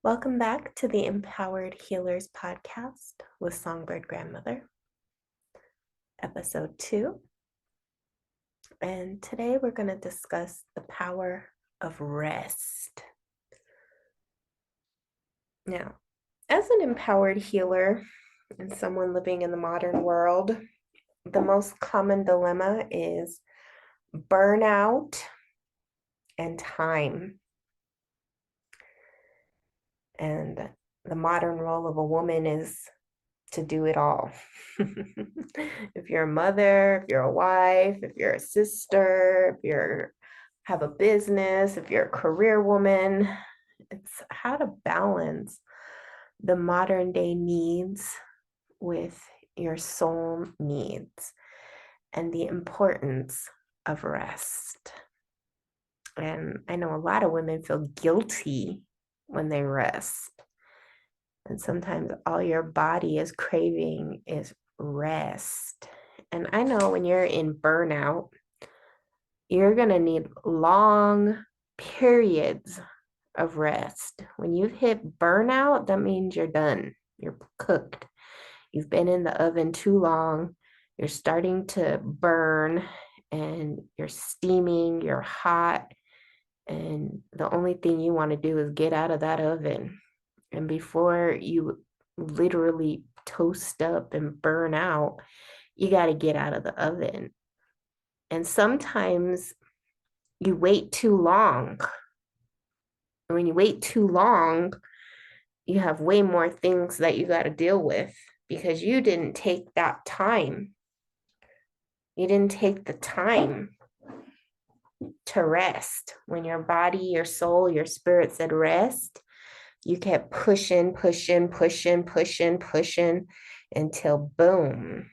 Welcome back to the Empowered Healers podcast with Songbird Grandmother, episode 2. And today we're going to discuss the power of rest. Now, as an empowered healer and someone living in the modern world, the most common dilemma is burnout and time. And the modern role of a woman is to do it all. If you're a mother, if you're a wife, if you're a sister, if you're have a business, if you're a career woman, it's how to balance the modern day needs with your soul needs and the importance of rest. And I know a lot of women feel guilty when they rest. And sometimes all your body is craving is rest. And I know when you're in burnout, you're going to need long periods of rest. When you've hit burnout, that means you're done. You're cooked. You've been in the oven too long. You're starting to burn and you're steaming, you're hot. And the only thing you want to do is get out of that oven. And before you literally toast up and burn out, you got to get out of the oven. And sometimes you wait too long. And when you wait too long, you have way more things that you got to deal with because you didn't take that time. You didn't take the time to rest. When your body, your soul, your spirit said rest, you kept pushing until boom.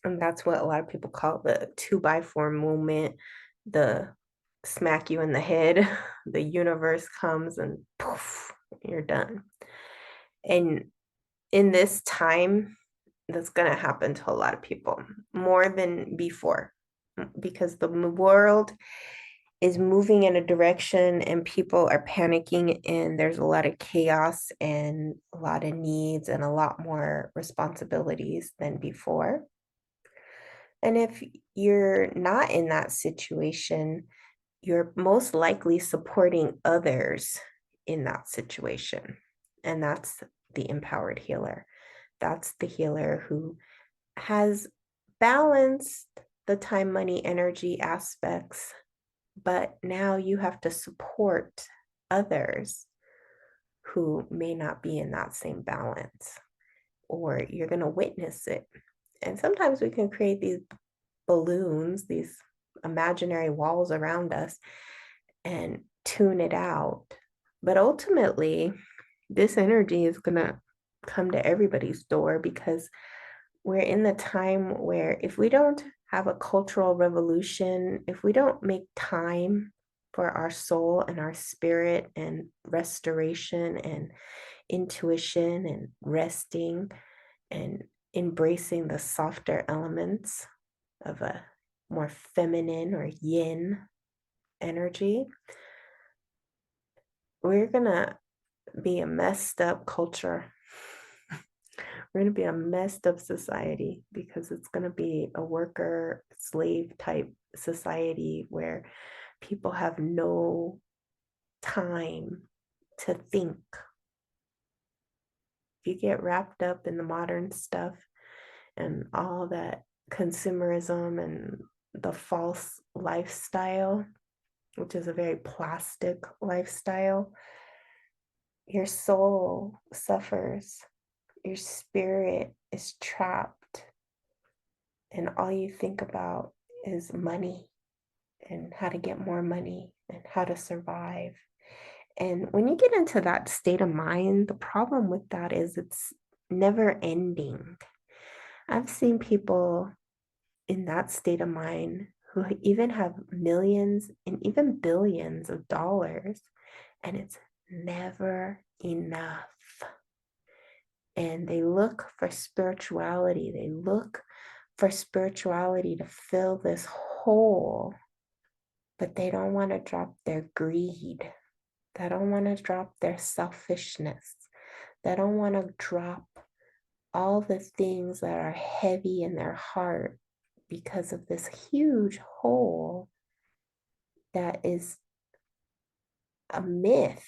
And that's what a lot of people call the 2x4 movement, the smack you in the head, the universe comes and poof, you're done. And in this time, that's going to happen to a lot of people more than before because the world is moving in a direction and people are panicking and there's a lot of chaos and a lot of needs and a lot more responsibilities than before. And if you're not in that situation, you're most likely supporting others in that situation. And that's the empowered healer. That's the healer who has balanced the time, money, energy aspects, but now you have to support others who may not be in that same balance, or you're going to witness it. And sometimes we can create these balloons, these imaginary walls around us, and tune it out. But ultimately, this energy is going to come to everybody's door because we're in the time where if we don't have a cultural revolution, if we don't make time for our soul and our spirit and restoration and intuition and resting and embracing the softer elements of a more feminine or yin energy, we're going to be a messed up culture. We're going to be a messed up society because it's going to be a worker slave type society where people have no time to think. If you get wrapped up in the modern stuff and all that consumerism and the false lifestyle, which is a very plastic lifestyle, your soul suffers. Your spirit is trapped, and all you think about is money and how to get more money and how to survive. And when you get into that state of mind, the problem with that is it's never ending. I've seen people in that state of mind who even have millions and even billions of dollars, and it's never enough. And they look for spirituality. They look for spirituality to fill this hole, but they don't want to drop their greed. that don't want to drop their selfishness, that don't want to drop all the things that are heavy in their heart because of this huge hole that is a myth.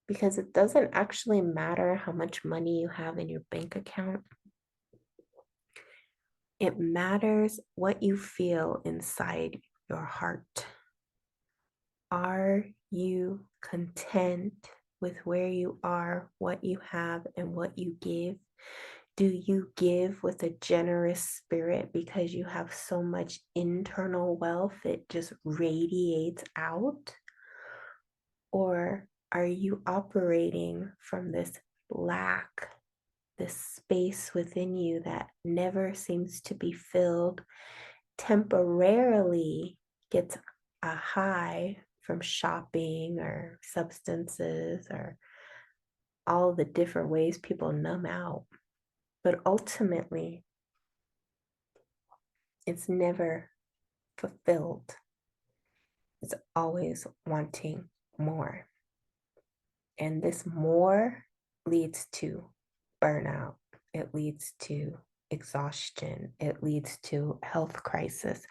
Because it doesn't actually matter how much money you have in your bank account. It matters what you feel inside your heart. Are you content with where you are, what you have, and what you give? Do you give with a generous spirit because you have so much internal wealth it just radiates out? Or are you operating from this lack, this space within you that never seems to be filled, temporarily gets a high from shopping or substances or all the different ways people numb out, but ultimately it's never fulfilled. It's always wanting more. And this more leads to burnout. It leads to exhaustion. It leads to health crisis.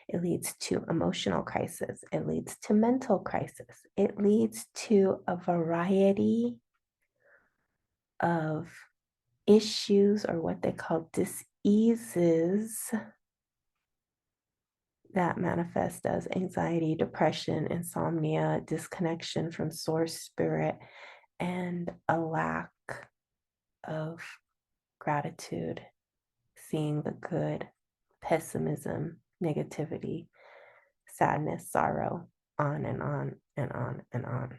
It leads to emotional crisis. It leads to mental crisis. It leads to a variety of issues, or what they call diseases, that manifest as anxiety, depression, insomnia, disconnection from source spirit, and a lack of gratitude, seeing the good, pessimism, negativity, sadness, sorrow, on and on and on and on.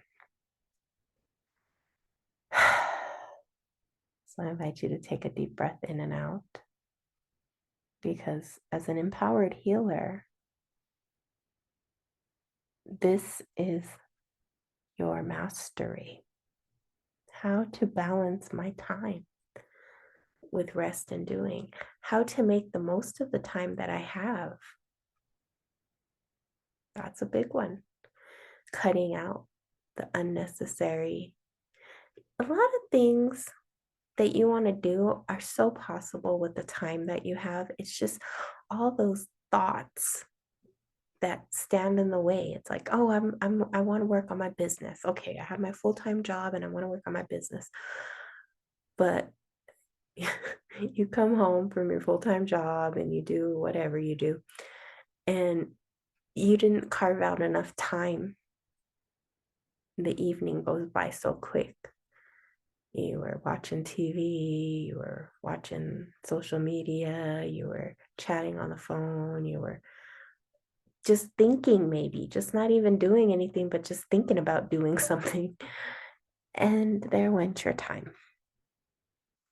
So I invite you to take a deep breath in and out, because as an empowered healer, this is your mastery. How to balance my time with rest and doing, how to make the most of the time that I have. That's a big one. Cutting out the unnecessary. A lot of things that you want to do are so possible with the time that you have. It's just all those thoughts that stand in the way. It's like, oh, I want to work on my business. Okay, I have my full-time job and I want to work on my business. But you come home from your full-time job and you do whatever you do, and you didn't carve out enough time. The evening goes by so quick. You were watching TV, you were watching social media, you were chatting on the phone, you were just thinking, maybe just not even doing anything, but just thinking about doing something. And there went your time,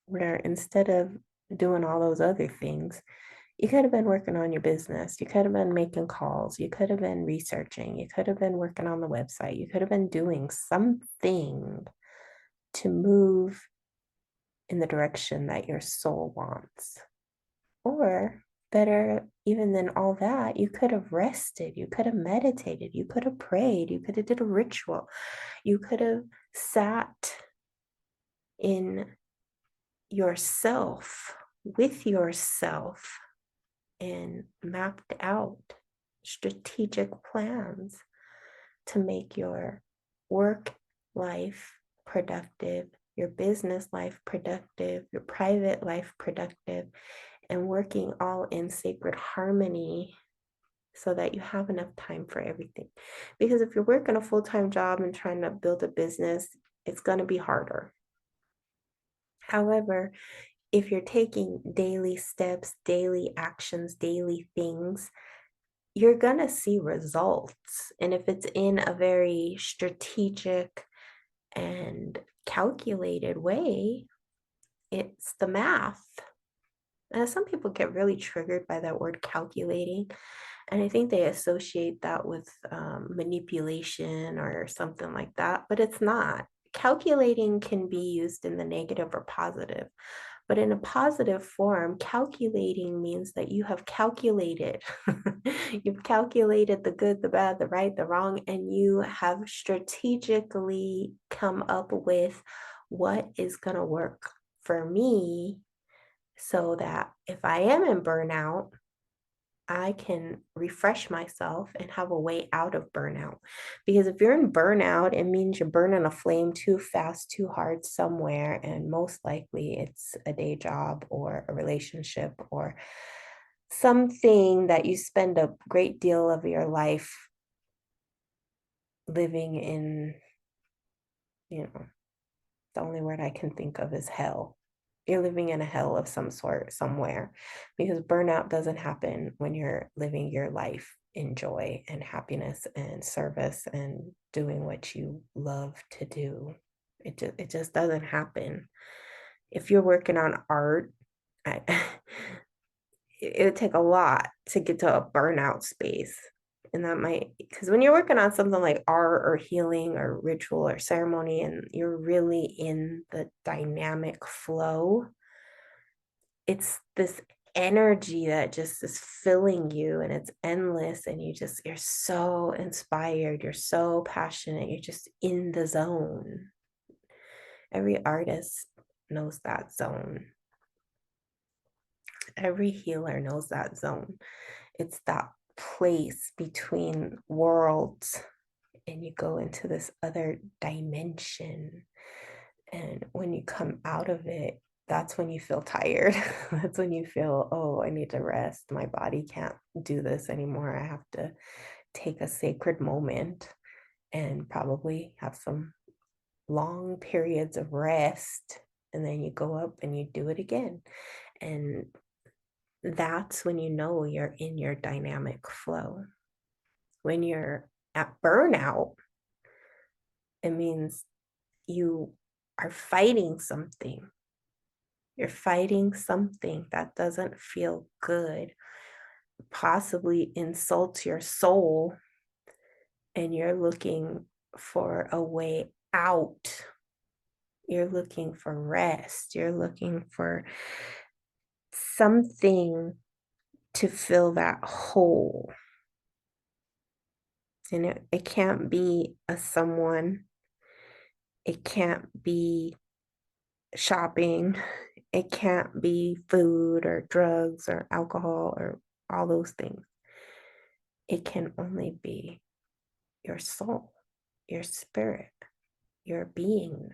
where instead of doing all those other things, you could have been working on your business. You could have been making calls. You could have been researching. You could have been working on the website. You could have been doing something to move in the direction that your soul wants. Or better even than all that, you could have rested. You could have meditated. You could have prayed. You could have did a ritual. You could have sat in yourself, with yourself, and mapped out strategic plans to make your work life productive, your business life productive, your private life productive, and working all in sacred harmony so that you have enough time for everything. Because if you're working a full-time job and trying to build a business, it's going to be harder. However, if you're taking daily steps, daily actions, daily things, you're going to see results. And if it's in a very strategic and calculated way, it's the math. And some people get really triggered by that word calculating. And I think they associate that with manipulation or something like that, but it's not. Calculating can be used in the negative or positive. But in a positive form, calculating means that you have calculated. You've calculated the good, the bad, the right, the wrong, and you have strategically come up with what is going to work for me so that if I am in burnout, I can refresh myself and have a way out of burnout. Because if you're in burnout, it means you're burning a flame too fast, too hard somewhere. And most likely it's a day job or a relationship or something that you spend a great deal of your life living in, the only word I can think of is hell. You're living in a hell of some sort somewhere, because burnout doesn't happen when you're living your life in joy and happiness and service and doing what you love to do. It just doesn't happen. If you're working on art, I, it would take a lot to get to a burnout space. And that might, because when you're working on something like art or healing or ritual or ceremony, and you're really in the dynamic flow, it's this energy that just is filling you and it's endless. And you're so inspired, you're so passionate, you're just in the zone. Every artist knows that zone. Every healer knows that zone. It's that place between worlds, and you go into this other dimension. And when you come out of it, that's when you feel tired. That's when you feel, oh, I need to rest. My body can't do this anymore. I have to take a sacred moment and probably have some long periods of rest. And then you go up and you do it again. And that's when you know you're in your dynamic flow. When you're at burnout, it means you are fighting something. You're fighting something that doesn't feel good, possibly insults your soul, and you're looking for a way out. You're looking for rest. You're looking for something to fill that hole. And it can't be a someone. It can't be shopping. It can't be food or drugs or alcohol or all those things. It can only be your soul, your spirit, your being.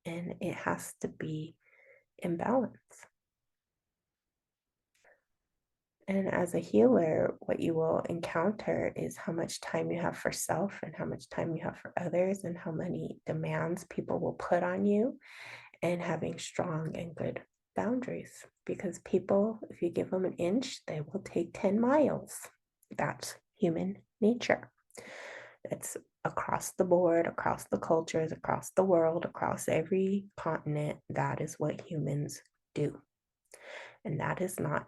And it has to be in balance. And as a healer, what you will encounter is how much time you have for self and how much time you have for others and how many demands people will put on you, and having strong and good boundaries. Because people, if you give them an inch, they will take 10 miles. That's human nature. It's across the board, across the cultures, across the world, across every continent. That is what humans do. And that is not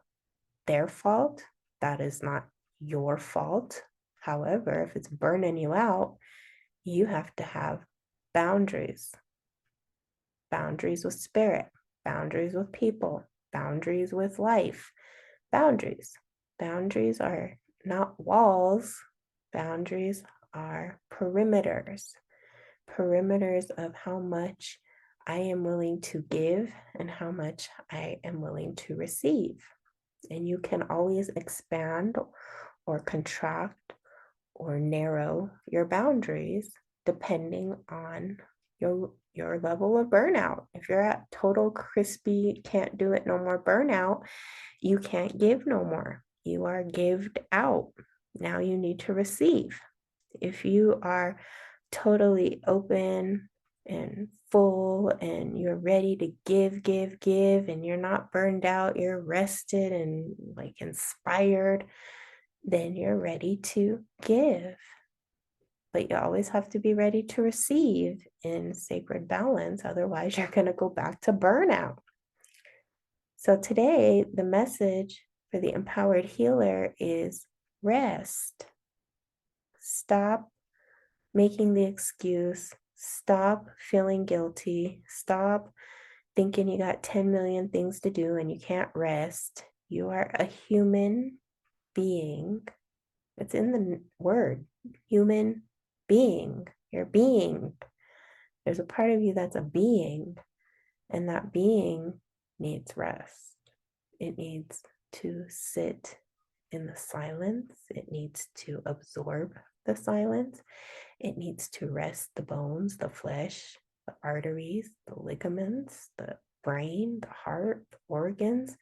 their fault. That is not your fault. However, if it's burning you out, you have to have boundaries. Boundaries with spirit, boundaries with people, boundaries with life. Boundaries. Boundaries are not walls. Boundaries are perimeters. Perimeters of how much I am willing to give and how much I am willing to receive. And you can always expand or contract or narrow your boundaries depending on your level of burnout. If you're at total crispy, can't do it no more burnout, you can't give no more. You are gived out. Now you need to receive. If you are totally open and full and you're ready to give, and you're not burned out, you're rested and like inspired, then you're ready to give. But you always have to be ready to receive in sacred balance. Otherwise, you're going to go back to burnout. So today, the message for the empowered healer is rest. Stop making the excuse. Stop feeling guilty. Stop thinking you got 10 million things to do and you can't rest. You are a human being. It's in the word, human being. You're being. There's a part of you that's a being, and that being needs rest. It needs to sit in the silence. It needs to absorb the silence. It needs to rest the bones, the flesh, the arteries, the ligaments, the brain, the heart, the organs.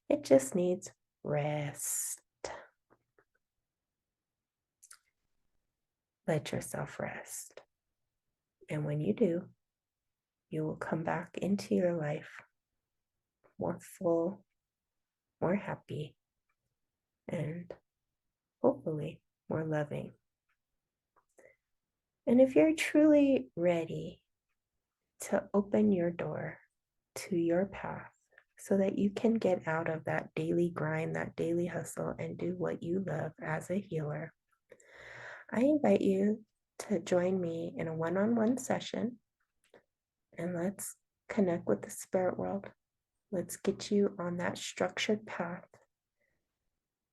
It just needs rest. Let yourself rest. And when you do, you will come back into your life more full, more happy, and hopefully more loving. And if you're truly ready to open your door to your path so that you can get out of that daily grind, that daily hustle, and do what you love as a healer, I invite you to join me in a one-on-one session, and let's connect with the spirit world. Let's get you on that structured path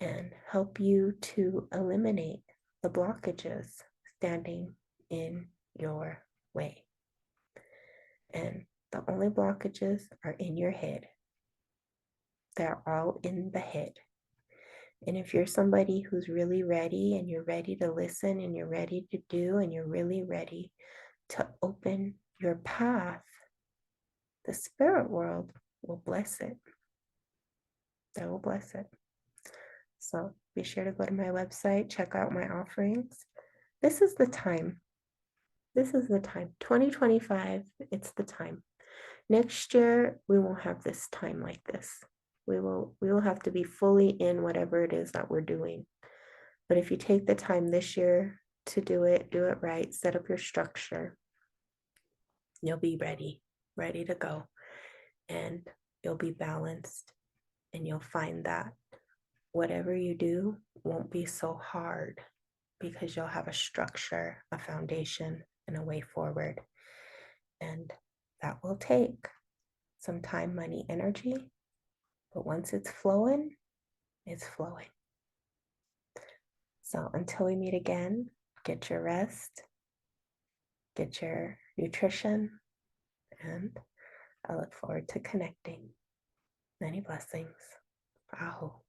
and help you to eliminate the blockages standing in your way. And the only blockages are in your head. They're all in the head. And if you're somebody who's really ready and you're ready to listen and you're ready to do and you're really ready to open your path, the spirit world will bless it. They will bless it. So be sure to go to my website, check out my offerings. This is the time. This is the time. 2025, it's the time. Next year, we won't have this time like this. We will have to be fully in whatever it is that we're doing. But if you take the time this year to do it right, set up your structure, you'll be ready to go. And you'll be balanced. And you'll find that whatever you do won't be so hard because you'll have a structure, a foundation, and a way forward. And that will take some time, money, energy. But once it's flowing, it's flowing. So until we meet again, get your rest, get your nutrition, and I look forward to connecting. Many blessings. Aho.